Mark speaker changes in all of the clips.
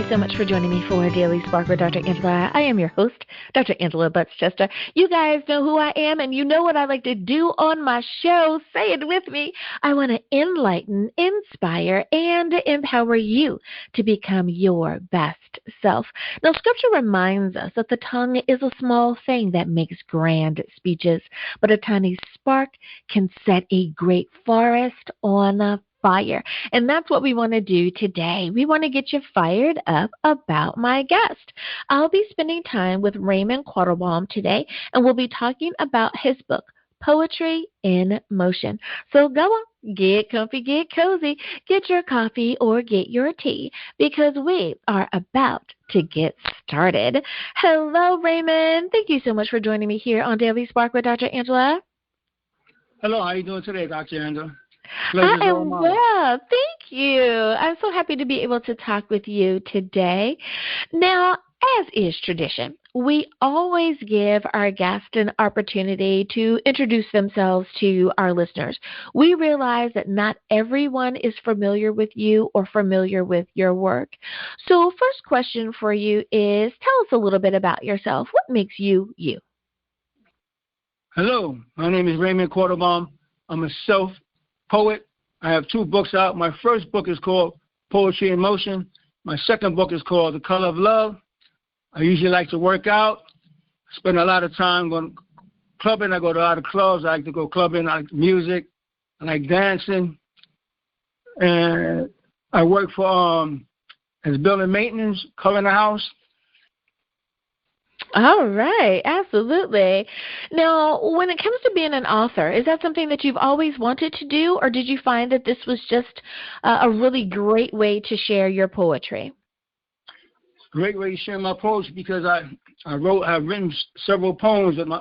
Speaker 1: so much for joining me for Daily Spark with Dr. Angela. I am your host, Dr. Angela Butts-Chester. You guys know who I am, and you know what I like to do on my show. Say it with me. I want to enlighten, inspire, and empower you to become your best self. Now, Scripture reminds us that the tongue is a small thing that makes grand speeches, but a tiny spark can set a great forest on fire. And that's what we want to do today. We want to get you fired up about my guest. I'll be spending time with Raymond Quattlebaum today, and we'll be talking about his book, Poetry in Motion. So go on, get comfy, get cozy, get your coffee or get your tea, because we are about to get started. Hello, Raymond. Thank you so much for joining me here on Daily Spark with Dr. Angela.
Speaker 2: Hello, how are you doing today, Dr. Angela?
Speaker 1: I am well. Thank you. I'm so happy to be able to talk with you today. Now, as is tradition, we always give our guests an opportunity to introduce themselves to our listeners. We realize that not everyone is familiar with you or familiar with your work. So, first question for you is, tell us a little bit about yourself. What makes you you?
Speaker 2: Hello, my name is Raymond Quattlebaum. I'm a self-poet. I have 2 books out. My first book is called Poetry in Motion. My second book is called The Color of Love. I usually like to work out, spend a lot of time going clubbing. I go to a lot of clubs. I like to go clubbing. I like music. I like dancing. And I work for as building maintenance, covering the house.
Speaker 1: All right, absolutely. Now, when it comes to being an author, is that something that you've always wanted to do, or did you find that this was just a really great way to share your poetry?
Speaker 2: Great way to share my poetry, because I've written several poems that my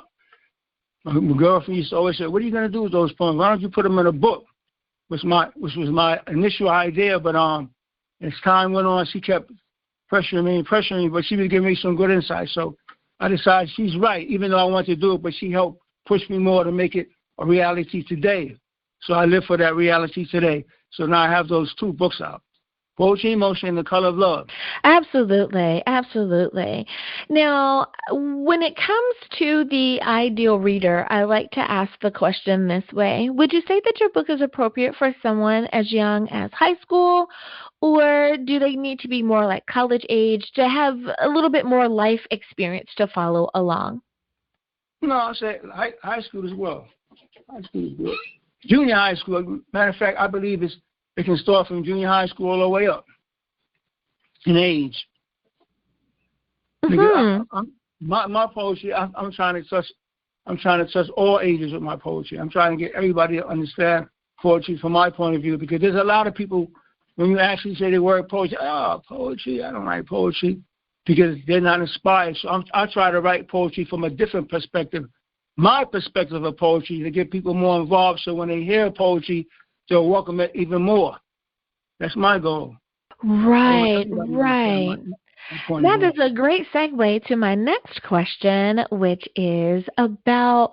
Speaker 2: girlfriend used to always say, "What are you going to do with those poems? Why don't you put them in a book?" Which was my initial idea, but as time went on, she kept pressuring me, but she was giving me some good insight. So I decided she's right, even though I wanted to do it, but she helped push me more to make it a reality today. So I live for that reality today. So now I have those 2 books out, Poetry in Motion and The Color of Love.
Speaker 1: Absolutely, absolutely. Now, when it comes to the ideal reader, I like to ask the question this way. Would you say that your book is appropriate for someone as young as high school, or do they need to be more like college age to have a little bit more life experience to follow along?
Speaker 2: No, I say high school as well. High school is good. Junior high school, matter of fact, I believe it can start from junior high school all the way up in age.
Speaker 1: Mm-hmm.
Speaker 2: My poetry, I'm trying to touch all ages with my poetry. I'm trying to get everybody to understand poetry from my point of view, because there's a lot of people, when you actually say the word poetry, poetry, I don't write poetry, because they're not inspired. So I try to write poetry from a different perspective, my perspective of poetry, to get people more involved, so when they hear poetry, they'll welcome it even more. That's my goal.
Speaker 1: Right, right. That is a great segue to my next question, which is about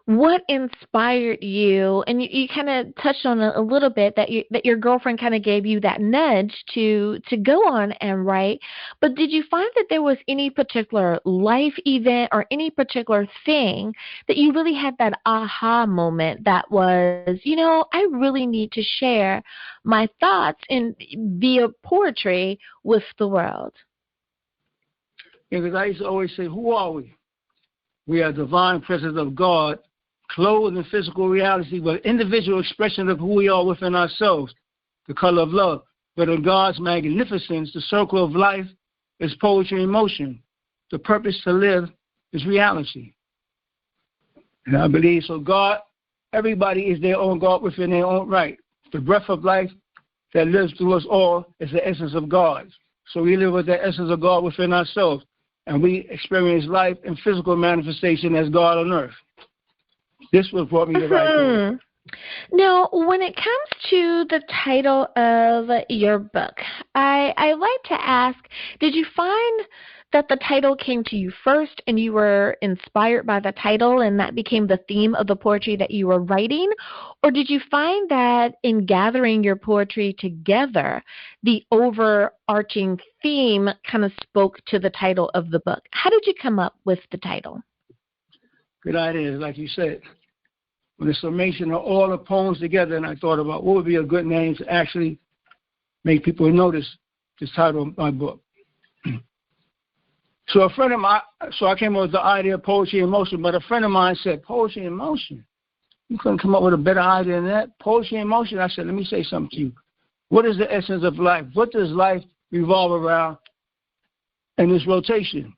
Speaker 1: what inspired you, and you kind of touched on it a little bit, that your girlfriend kind of gave you that nudge to go on and write. But did you find that there was any particular life event or any particular thing that you really had that aha moment that was, I really need to share my thoughts via poetry with the world?
Speaker 2: Yeah, because I used to always say, who are we? We are divine presence of God, clothed in physical reality, but individual expression of who we are within ourselves, the color of love. But in God's magnificence, the circle of life is poetry in motion. The purpose to live is reality. And I believe, so God, everybody is their own God within their own right. The breath of life that lives through us all is the essence of God. So we live with the essence of God within ourselves, and we experience life in physical manifestation as God on earth. This was brought me to write poetry.
Speaker 1: Now, when it comes to the title of your book, I like to ask, did you find that the title came to you first and you were inspired by the title and that became the theme of the poetry that you were writing? Or did you find that in gathering your poetry together, the overarching theme kind of spoke to the title of the book? How did you come up with the title?
Speaker 2: Good idea, like you said. When the summation of all the poems together, and I thought about what would be a good name to actually make people notice this title of my book. So a friend of mine, so I came up with the idea of poetry in motion, but a friend of mine said, poetry in motion? You couldn't come up with a better idea than that? Poetry in motion? I said, let me say something to you. What is the essence of life? What does life revolve around in this rotation?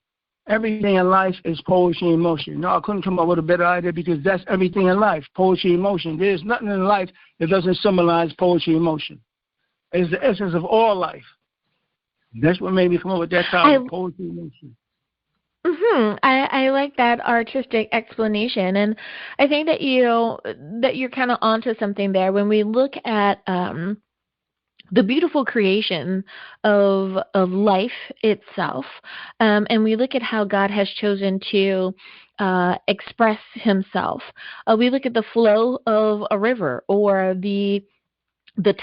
Speaker 2: Everything in life is poetry in motion. No, I couldn't come up with a better idea because that's everything in life, poetry in motion. There's nothing in life that doesn't symbolize poetry in motion. It's the essence of all life. That's what made me come up with that title, poetry in motion.
Speaker 1: I like that artistic explanation, and I think that you're kind of onto something there. When we look at the beautiful creation of life itself, and we look at how God has chosen to express Himself. We look at the flow of a river or the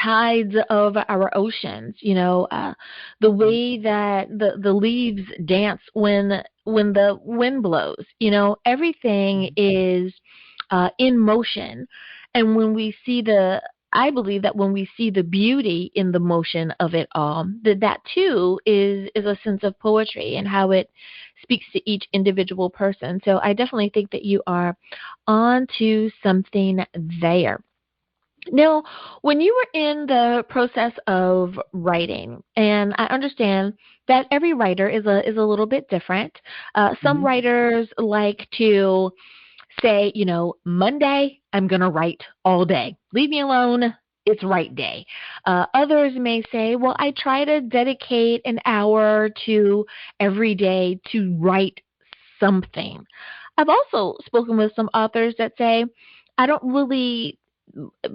Speaker 1: tides of our oceans, the way that the leaves dance when the wind blows, everything is in motion. And when we see I believe that when we see the beauty in the motion of it all, that too is a sense of poetry and how it speaks to each individual person. So I definitely think that you are on to something there. Now, when you were in the process of writing, and I understand that every writer is a little bit different. Some writers like to say, Monday, I'm going to write all day. Leave me alone. It's write day. Others may say, well, I try to dedicate an hour to every day to write something. I've also spoken with some authors that say, I don't really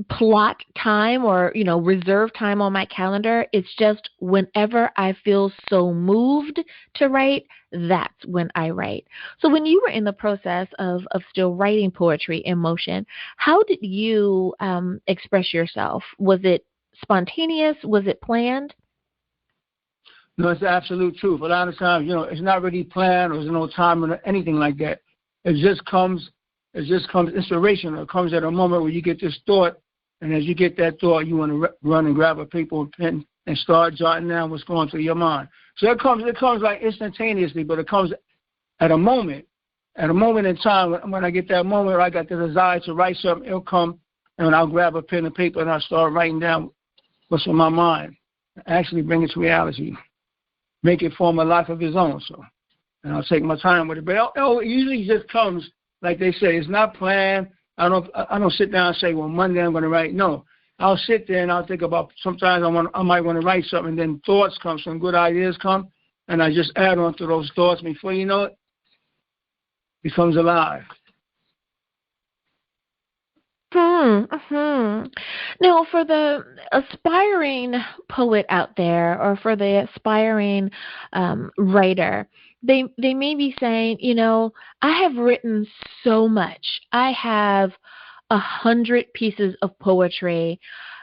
Speaker 1: plot time or reserve time on my calendar. It's just whenever I feel so moved to write, that's when I write. So when you were in the process of still writing poetry in motion, how did you express yourself? Was it spontaneous? Was it planned?
Speaker 2: No, it's the absolute truth. A lot of times, it's not really planned or there's no time or anything like that. It just comes inspiration. It comes at a moment where you get this thought, and as you get that thought, you want to run and grab a paper and pen and start jotting down what's going through your mind. So it comes like instantaneously, but it comes at a moment in time. When I get that moment where I got the desire to write something, it'll come, and I'll grab a pen and paper and I'll start writing down what's on my mind, actually bring it to reality, make it form a life of its own. So, and I'll take my time with it. But it usually just comes. Like they say, it's not planned. I don't sit down and say, well, Monday I'm going to write. No, I'll sit there and I'll think about. Sometimes I might want to write something, and then thoughts come, some good ideas come, and I just add on to those thoughts. Before you know it, becomes alive.
Speaker 1: Now, for the aspiring poet out there, or for the aspiring writer, they may be saying, I have written so much. I have 100 pieces of poetry,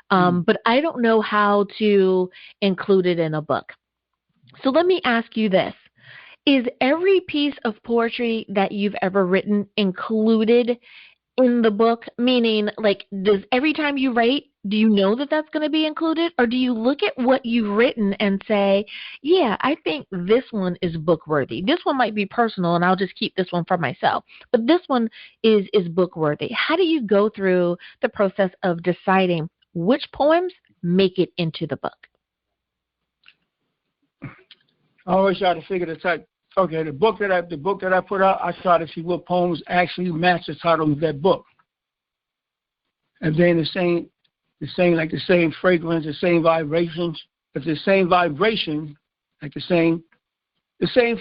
Speaker 1: but I don't know how to include it in a book. So let me ask you this. Is every piece of poetry that you've ever written included in the book? Meaning, does every time you write, do you know that that's going to be included? Or do you look at what you've written and say, yeah, I think this one is book worthy. This one might be personal and I'll just keep this one for myself. But this one is book worthy. How do you go through the process of deciding which poems make it into the book?
Speaker 2: I always try to figure the type. Okay, the book that I put out, I try to see what poems actually match the title of that book. And then the same fragrance, the same vibrations. If the same vibration, like the same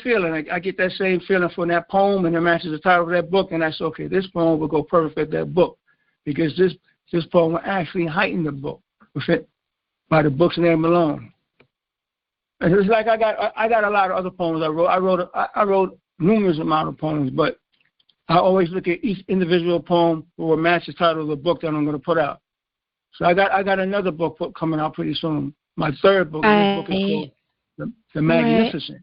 Speaker 2: feeling, I get that same feeling from that poem, and it matches the title of that book, and I say, okay, this poem will go perfect with that book, because this poem will actually heighten the book with it by the book's name alone. And it's like I got a lot of other poems I wrote. I wrote numerous amount of poems, but I always look at each individual poem or match the title of the book that I'm going to put out. So I got another book coming out pretty soon. My third book. This book is called The Magnificent.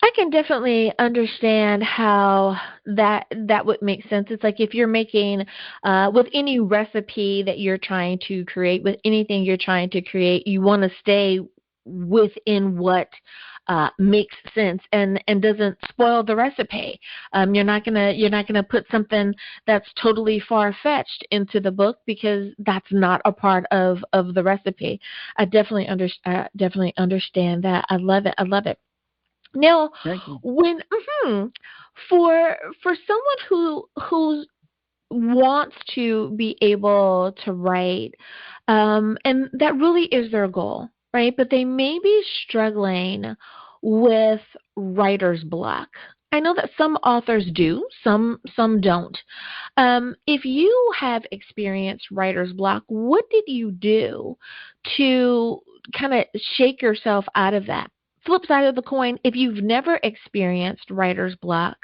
Speaker 1: I can definitely understand how that would make sense. It's like if you're making, with any recipe that you're trying to create, with anything you're trying to create, you want to stay within what makes sense and doesn't spoil the recipe. You're not gonna put something that's totally far-fetched into the book because that's not a part of the recipe. I definitely understand that. I love it. Now, when for someone who wants to be able to write, and that really is their goal, right? But they may be struggling with writer's block. I know that some authors do, some don't. If you have experienced writer's block, what did you do to kind of shake yourself out of that? Flip side of the coin, if you've never experienced writer's block,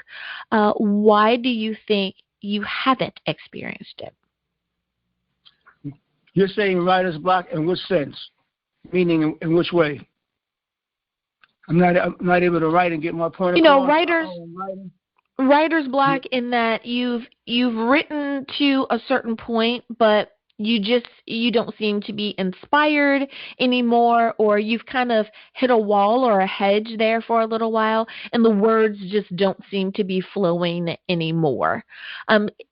Speaker 1: why do you think you haven't experienced it?
Speaker 2: You're saying writer's block in which sense? Meaning in which way? I'm not able to write and get my point across.
Speaker 1: Writer's block in that you've written to a certain point, but you don't seem to be inspired anymore, or you've kind of hit a wall or a hedge there for a little while, and the words just don't seem to be flowing anymore.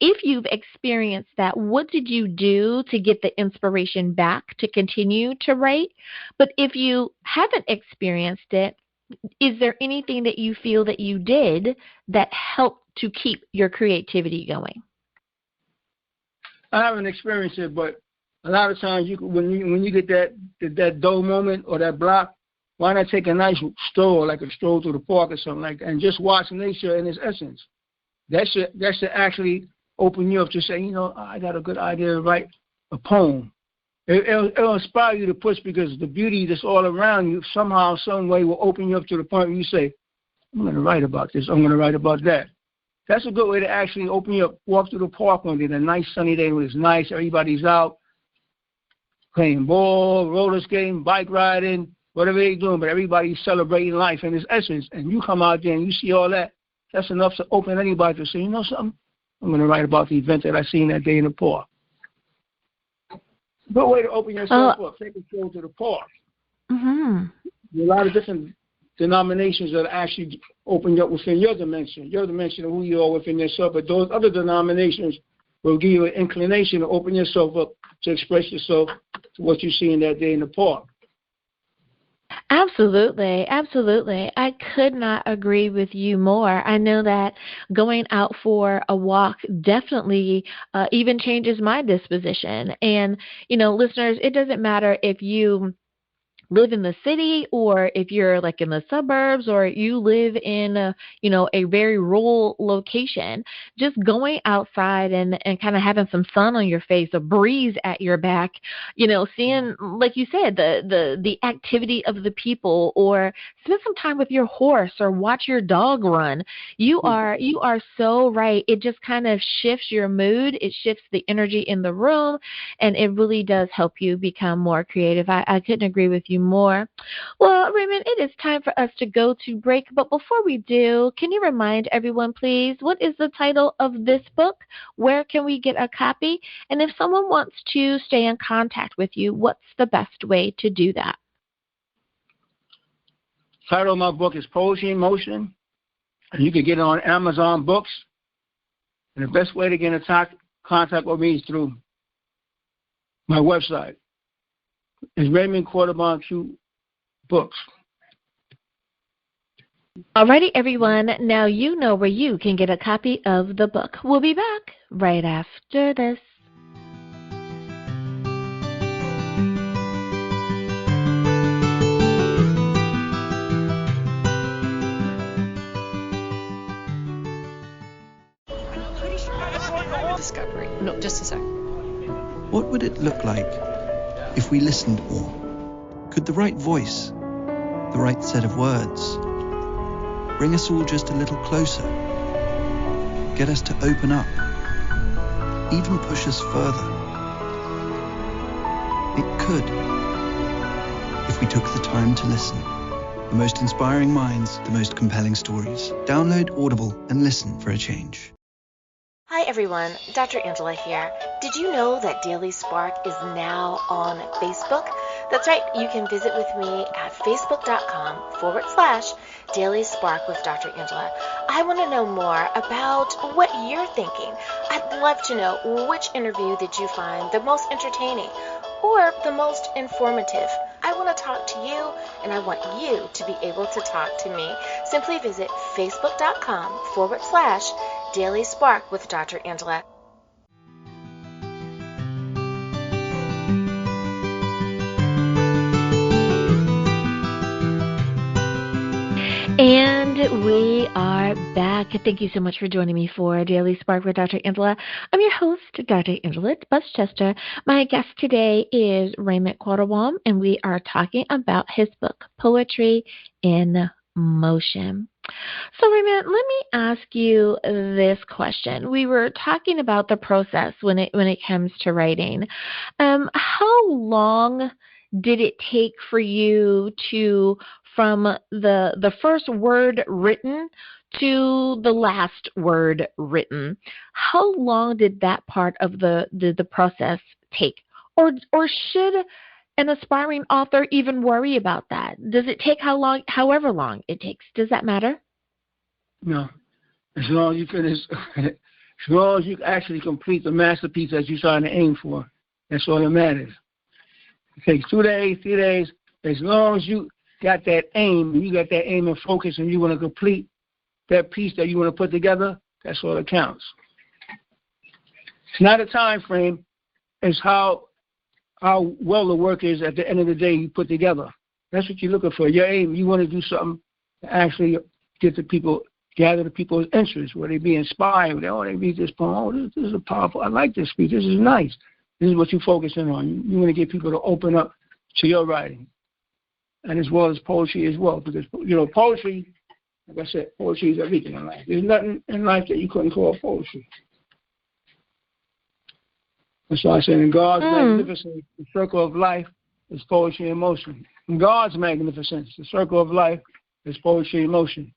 Speaker 1: If you've experienced that, what did you do to get the inspiration back to continue to write? But if you haven't experienced it, is there anything that you feel that you did that helped to keep your creativity going?
Speaker 2: I haven't experienced it, but a lot of times when you get that dull moment or that block, why not take a nice stroll, like a stroll through the park or something like that, and just watch nature in its essence? That should actually open you up to say, I got a good idea to write a poem. It'll inspire you to push, because the beauty that's all around you somehow, some way will open you up to the point where you say, I'm going to write about this, I'm going to write about that. That's a good way to actually open you up. Walk through the park one day, a nice sunny day when it's nice, everybody's out playing ball, roller skating, bike riding, whatever they're doing, but everybody's celebrating life in its essence. And you come out there and you see all that. That's enough to open anybody to say, you know something? I'm going to write about the event that I seen that day in the park. Good way to open yourself up. Take a stroll to the park.
Speaker 1: Mm-hmm.
Speaker 2: There are a lot of different denominations that actually open you up within your dimension of who you are within yourself. But those other denominations will give you an inclination to open yourself up to express yourself to what you see in that day in the park.
Speaker 1: Absolutely. I could not agree with you more. I know that going out for a walk definitely even changes my disposition. And, listeners, it doesn't matter if you live in the city or if you're like in the suburbs or you live in a very rural location. Just going outside and kind of having some sun on your face, a breeze at your back, seeing, like you said, the activity of the people, or spend some time with your horse or watch your dog run. You are so right. It just kind of shifts your mood. It shifts the energy in the room, and it really does help you become more creative. I couldn't agree with you more. Well, Raymond, it is time for us to go to break. But before we do, can you remind everyone, please, what is the title of this book? Where can we get a copy? And if someone wants to stay in contact with you, what's the best way to do that?
Speaker 2: The title of my book is Poetry in Motion, and you can get it on Amazon Books. And the best way to get in contact with me is through my website. It's Raymond Quattlebaum Q Books.
Speaker 1: Alrighty, everyone. Now you know where you can get a copy of the book. We'll be back right after this.
Speaker 3: Discovery. No, just a sec.
Speaker 4: What would it look like if we listened more? Could the right voice, the
Speaker 3: the right set of words, bring us all just a little closer, get us to open up, even push us further. It could, if we took the time to listen. The most inspiring minds, the most compelling stories. Download Audible and listen for a change.
Speaker 4: Hi everyone, Dr. Angela here. Did you know that Daily Spark is now on Facebook? That's right, you can visit with me at facebook.com/Daily Spark with Dr. Angela. I want to know more about what you're thinking. I'd love to know, which interview did you find the most entertaining or the most informative? I want to talk to you, and I want you to be able to talk to me. Simply visit facebook.com/Daily Spark with Dr. Angela.
Speaker 1: And we are back. Thank you so much for joining me for Daily Spark with Dr. Angela. I'm your host, Dr. Angela Butchester. My guest today is Raymond Quattlebaum, and we are talking about his book, Poetry in Motion. So, Raymond, let me ask you this question. We were talking about the process when it comes to writing. How long did it take for you to, from the first word written to the last word written? How long did that part of the process take? Or should an aspiring author even worry about that? Does it take however long it takes? Does that matter?
Speaker 2: No. As long as you finish, as long as you actually complete the masterpiece that you're trying to aim for, that's all that matters. It takes 2 days, 3 days. As long as you got that aim, and you got that aim and focus, and you want to complete that piece that you want to put together, that's all that counts. It's not a time frame. It's how well the work is at the end of the day you put together. That's what you're looking for. Your aim, you want to do something to actually get the people, gather the people's interest, where they be inspired. They read this poem. Oh, this is a powerful. I like this speech. This is nice. This is what you're focusing on. You want to get people to open up to your writing, and as well as poetry as well, because poetry, like I said, poetry is everything in life. There's nothing in life that you couldn't call poetry. That's why I said in God's magnificence, the circle of life is poetry in motion. In God's magnificence, the circle of life is poetry in motion.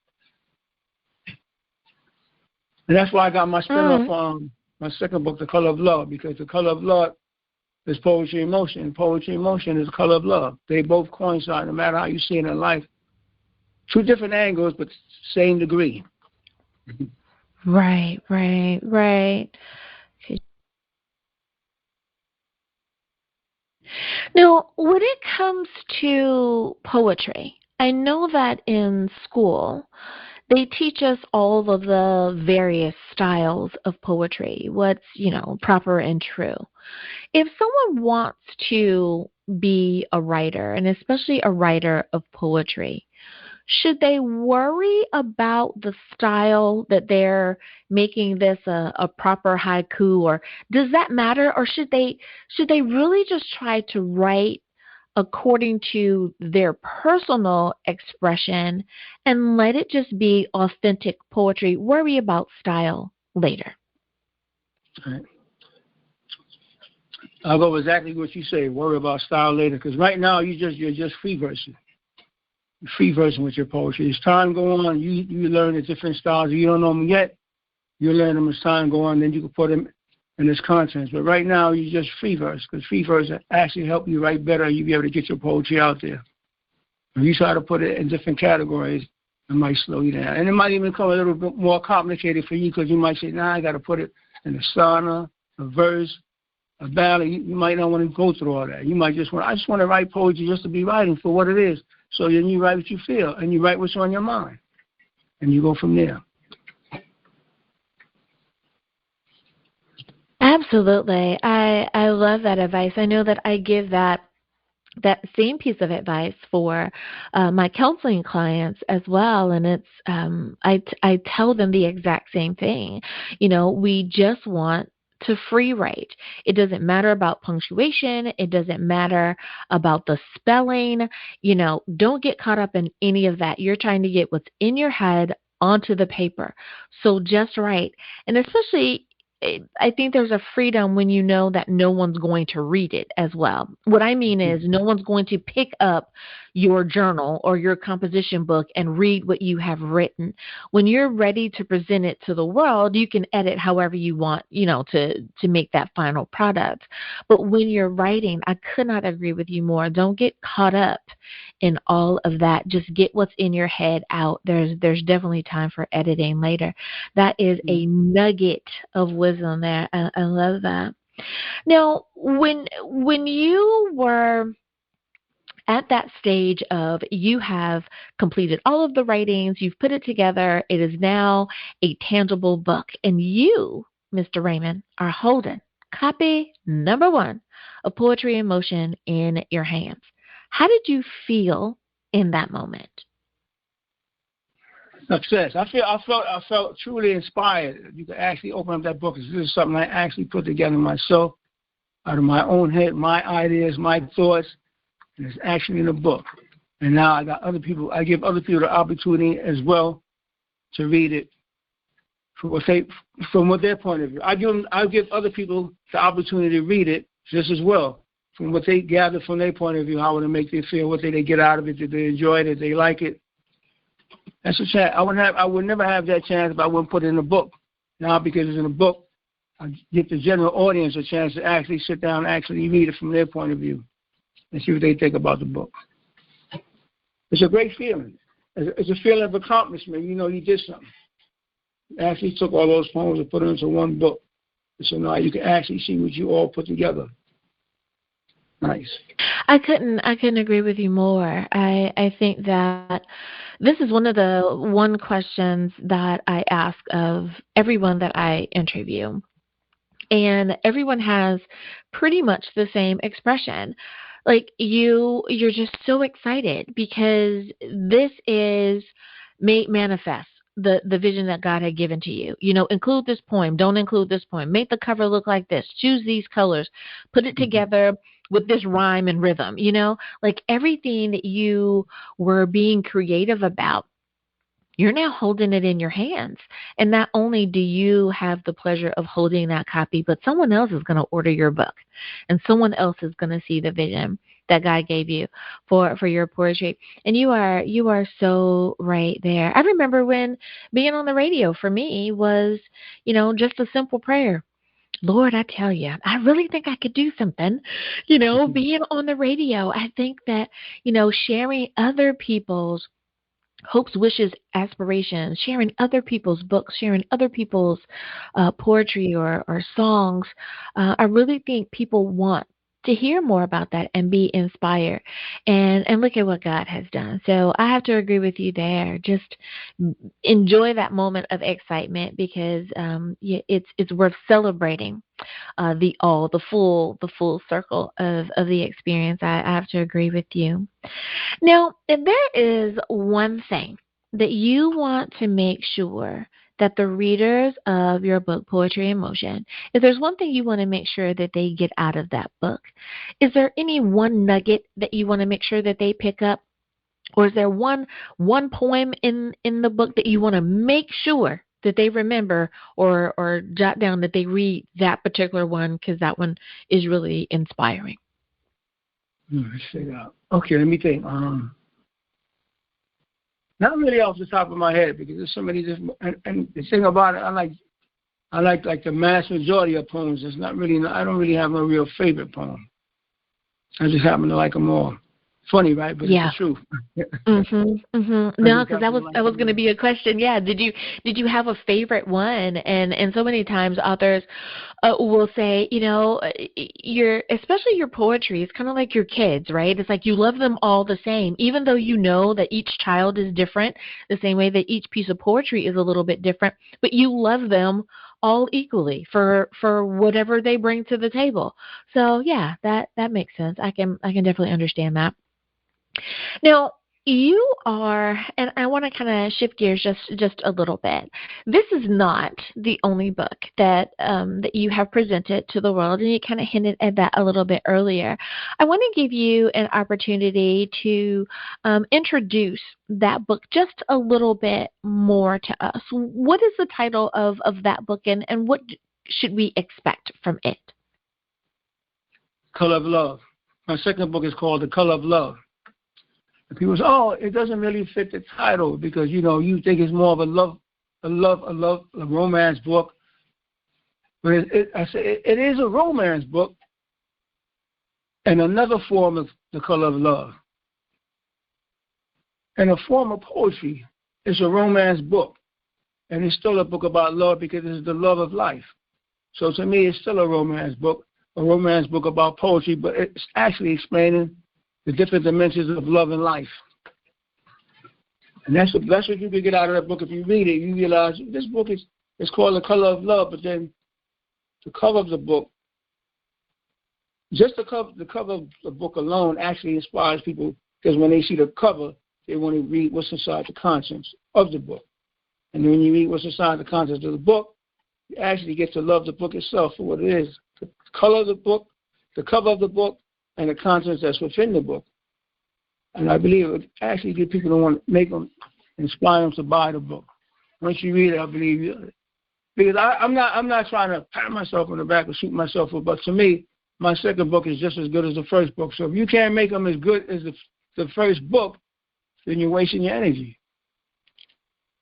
Speaker 2: And that's why I got my spin-off on my second book, The Color of Love, because the color of love is poetry in motion, and poetry in motion is the color of love. They both coincide, no matter how you see it in life. Two different angles, but same degree.
Speaker 1: Right. Now, when it comes to poetry, I know that in school they teach us all of the various styles of poetry, what's, proper and true. If someone wants to be a writer, and especially a writer of poetry, should they worry about the style that they're making this a proper haiku, or does that matter? Or should they really just try to write according to their personal expression and let it just be authentic poetry? Worry about style later.
Speaker 2: Right. I'll go exactly what you say. Worry about style later, because right now you're just free versing. Free versing with your poetry. As time goes on, you learn the different styles. If you don't know them yet, you learn them as time goes on. Then you can put them in this content. But right now, you just free verse, because free verse actually help you write better. You'll be able to get your poetry out there. If you try to put it in different categories, it might slow you down, and it might even become a little bit more complicated for you, because you might say, "Nah, I got to put it in a sonnet, a verse, a ballad." You might not want to go through all that. You might just want, I just want to write poetry just to be writing for what it is. So then you write what you feel, and you write what's on your mind, and you go from there.
Speaker 1: Absolutely. I love that advice. I know that I give that same piece of advice for my counseling clients as well, and it's I tell them the exact same thing. We just want to free write. It doesn't matter about punctuation. It doesn't matter about the spelling. Don't get caught up in any of that. You're trying to get what's in your head onto the paper. So just write. And especially, I think there's a freedom when you know that no one's going to read it as well. What I mean is no one's going to pick up your journal or your composition book and read what you have written. When you're ready to present it to the world, you can edit however you want, to make that final product. But when you're writing, I could not agree with you more. Don't get caught up in all of that. Just get what's in your head out. There's definitely time for editing later. That is a nugget of wisdom there. I love that. Now, when you were at that stage of you have completed all of the writings, you've put it together, it is now a tangible book, and you, Mr. Raymond, are holding copy number 1 of Poetry in Motion in your hands. How did you feel in that moment?
Speaker 2: Success. I felt truly inspired. You could actually open up that book. This is something I actually put together myself, out of my own head, my ideas, my thoughts, and it's actually in a book. And now I got other people. I give other people the opportunity as well to read it from what their point of view. I give other people the opportunity to read it just as well, from what they gather from their point of view, how would it make them feel, what they get out of it, did they enjoy it, did they like it. That's a chance. I would never have that chance if I wouldn't put it in a book. Now, because it's in a book, I get the general audience a chance to actually sit down and actually read it from their point of view and see what they think about the book. It's a great feeling. It's a feeling of accomplishment. You did something. You actually took all those poems and put them into one book. So now you can actually see what you all put together. Nice.
Speaker 1: I couldn't agree with you more. I think that this is one of the questions that I ask of everyone that I interview. And everyone has pretty much the same expression. Like you're just so excited because this is made manifest. The vision that God had given to you. Include this poem. Don't include this poem. Make the cover look like this. Choose these colors. Put it together with this rhyme and rhythm. Like everything that you were being creative about, you're now holding it in your hands. And not only do you have the pleasure of holding that copy, but someone else is going to order your book. And someone else is going to see the vision that God gave you for your poetry. And you are so right there. I remember when being on the radio for me was, just a simple prayer. Lord, I tell you, I really think I could do something, being on the radio. I think that, sharing other people's hopes, wishes, aspirations, sharing other people's books, sharing other people's poetry or songs. I really think people want to hear more about that and be inspired. And look at what God has done. So I have to agree with you there. Just enjoy that moment of excitement because it's worth celebrating the full circle of the experience. I have to agree with you. Now, if there is one thing that you want to make sure that the readers of your book, Poetry in Motion, if there's one thing you want to make sure that they get out of that book, is there any one nugget that you want to make sure that they pick up? Or is there one poem in the book that you want to make sure that they remember or jot down that they read that particular one because that one is really inspiring?
Speaker 2: Let's figure out. Okay, let me think. Not really off the top of my head because there's so many different. And the thing about it, I like the mass majority of poems. It's not really. I don't really have no real favorite poem. I just happen to like them all. Funny, right? But it's the truth.
Speaker 1: No, because that was going to be a question. Yeah, did you have a favorite one? And so many times authors will say, especially your poetry is kind of like your kids, right? It's like you love them all the same, even though you know that each child is different, the same way that each piece of poetry is a little bit different, but you love them all equally for whatever they bring to the table. So yeah, that makes sense. I can definitely understand that. Now, you are, and I want to kind of shift gears just a little bit. This is not the only book that that you have presented to the world, and you kind of hinted at that a little bit earlier. I want to give you an opportunity to introduce that book just a little bit more to us. What is the title of that book, and what should we expect from it?
Speaker 2: Color of Love. My second book is called The Color of Love. And people say, "Oh, it doesn't really fit the title because you think it's more of a romance book." But I say it is a romance book, and another form of The Color of Love, and a form of poetry. It's a romance book, and it's still a book about love because it's the love of life. So to me, it's still a romance book about poetry, but it's actually explaining the different dimensions of love and life. And that's what you can get out of that book. If you read it, you realize this book is called The Color of Love, but then the cover of the book, just the cover of the book alone actually inspires people, because when they see the cover, they want to read what's inside the contents of the book. And when you read what's inside the contents of the book, you actually get to love the book itself for what it is. The color of the book, the cover of the book, and the contents that's within the book. And I believe it would actually get people to want to make them, inspire them to buy the book. Once you read it, I believe you. Because I'm not trying to pat myself on the back or shoot myself up, but to me, my second book is just as good as the first book. So if you can't make them as good as the first book, then you're wasting your energy.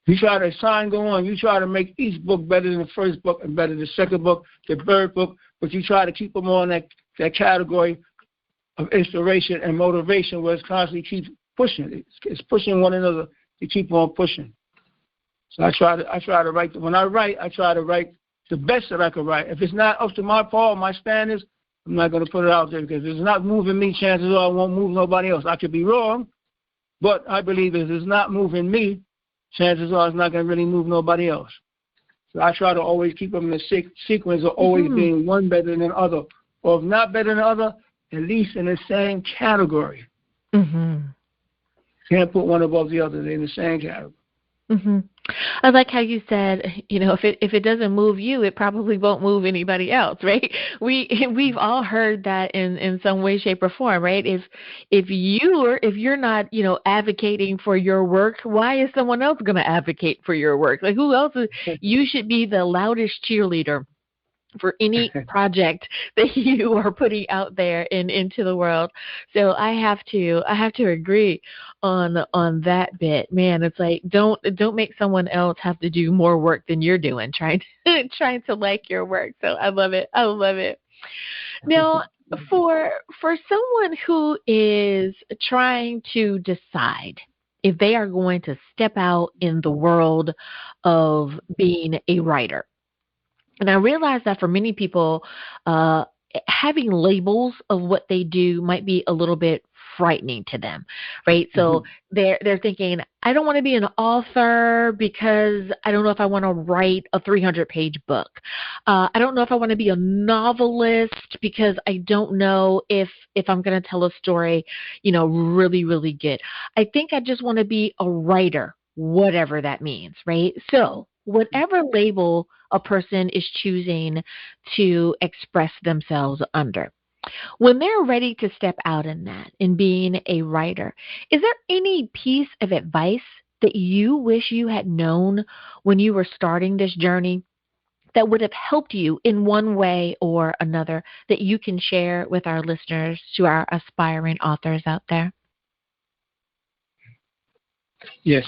Speaker 2: You try to, as time go on, you try to make each book better than the first book and better than the second book, the third book, but you try to keep them all in that category of inspiration and motivation, where it's constantly keeps pushing. It's pushing one another to keep on pushing. So I try to write. When I write, I try to write the best that I could write. If it's not up to my par, my standards, I'm not going to put it out there, because if it's not moving me, chances are I won't move nobody else. I could be wrong, but I believe if it's not moving me, chances are it's not going to really move nobody else. So I try to always keep them in the sequence of always being one better than the other, or if not better than the other, at least in the same category. Can't put one above the other. They're in the same category.
Speaker 1: I like how you said, if it doesn't move you, it probably won't move anybody else, right? We've all heard that in some way, shape, or form, right? If you're not, advocating for your work, why is someone else going to advocate for your work? Like, who else you should be the loudest cheerleader for any project that you are putting out there and into the world. So I have to agree on that bit. Man, it's like don't make someone else have to do more work than you're doing trying to like your work. So I love it. Now, for someone who is trying to decide if they are going to step out in the world of being a writer, and I realize that for many people, having labels of what they do might be a little bit frightening to them, right? So they're thinking, I don't want to be an author because I don't know if I want to write a 300-page book. I don't know if I want to be a novelist because I don't know if I'm going to tell a story, really, really good. I think I just want to be a writer, whatever that means, right? So whatever label a person is choosing to express themselves under, when they're ready to step out in being a writer, is there any piece of advice that you wish you had known when you were starting this journey that would have helped you in one way or another that you can share with our listeners, to our aspiring authors out there?
Speaker 2: Yes.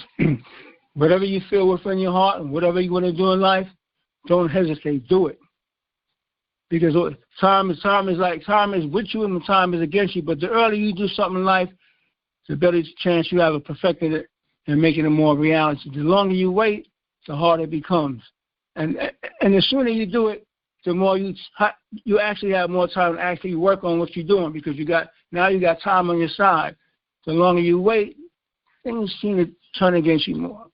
Speaker 2: Whatever you feel within your heart and whatever you want to do in life, don't hesitate. Do it. Because time is with you and time is against you. But the earlier you do something in life, the better chance you have of perfecting it and making it more reality. The longer you wait, the harder it becomes. And the sooner you do it, the more you actually have more time to actually work on what you're doing, because you got time on your side. The longer you wait, things seem to turn against you more.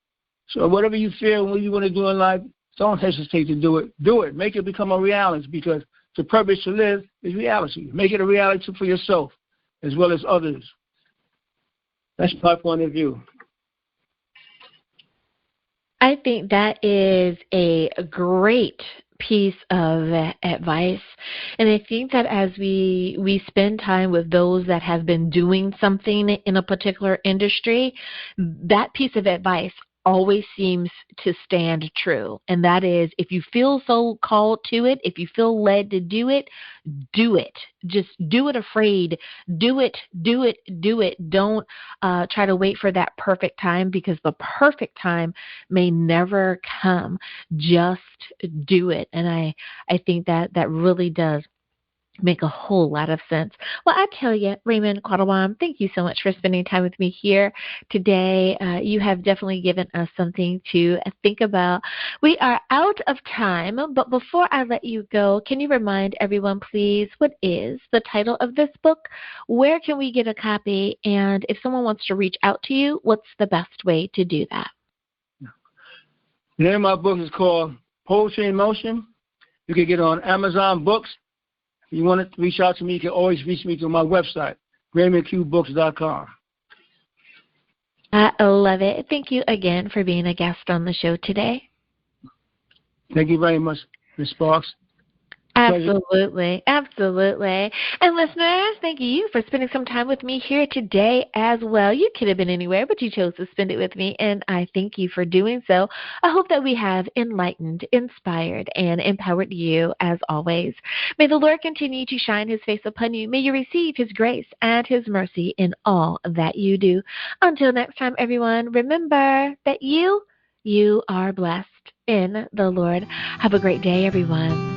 Speaker 2: So whatever you feel, what you want to do in life, don't hesitate to do it. Do it. Make it become a reality, because the purpose to live is reality. Make it a reality for yourself as well as others. That's my point of view.
Speaker 1: I think that is a great piece of advice. And I think that as we spend time with those that have been doing something in a particular industry, that piece of advice always seems to stand true. And that is, if you feel so called to it, if you feel led to do it, do it. Just do it afraid. Do it, do it, do it. Don't try to wait for that perfect time, because the perfect time may never come. Just do it. And I think that really does make a whole lot of sense. Well, I tell you, Raymond Quattlebaum, thank you so much for spending time with me here today. You have definitely given us something to think about. We are out of time, but before I let you go, can you remind everyone, please, what is the title of this book? Where can we get a copy? And if someone wants to reach out to you, what's the best way to do that?
Speaker 2: The name of my book is called Poetry in Motion. You can get it on Amazon Books. If you want to reach out to me, you can always reach me through my website, RaymondQBooks.com.
Speaker 1: I love it. Thank you again for being a guest on the show today.
Speaker 2: Thank you very much, Ms. Sparks.
Speaker 1: Absolutely, absolutely. And listeners, thank you for spending some time with me here today as well. You could have been anywhere, but you chose to spend it with me, and I thank you for doing so. I hope that we have enlightened, inspired, and empowered you as always. May the Lord continue to shine his face upon you. May you receive his grace and his mercy in all that you do. Until next time, everyone, remember that you are blessed in the Lord. Have a great day, everyone.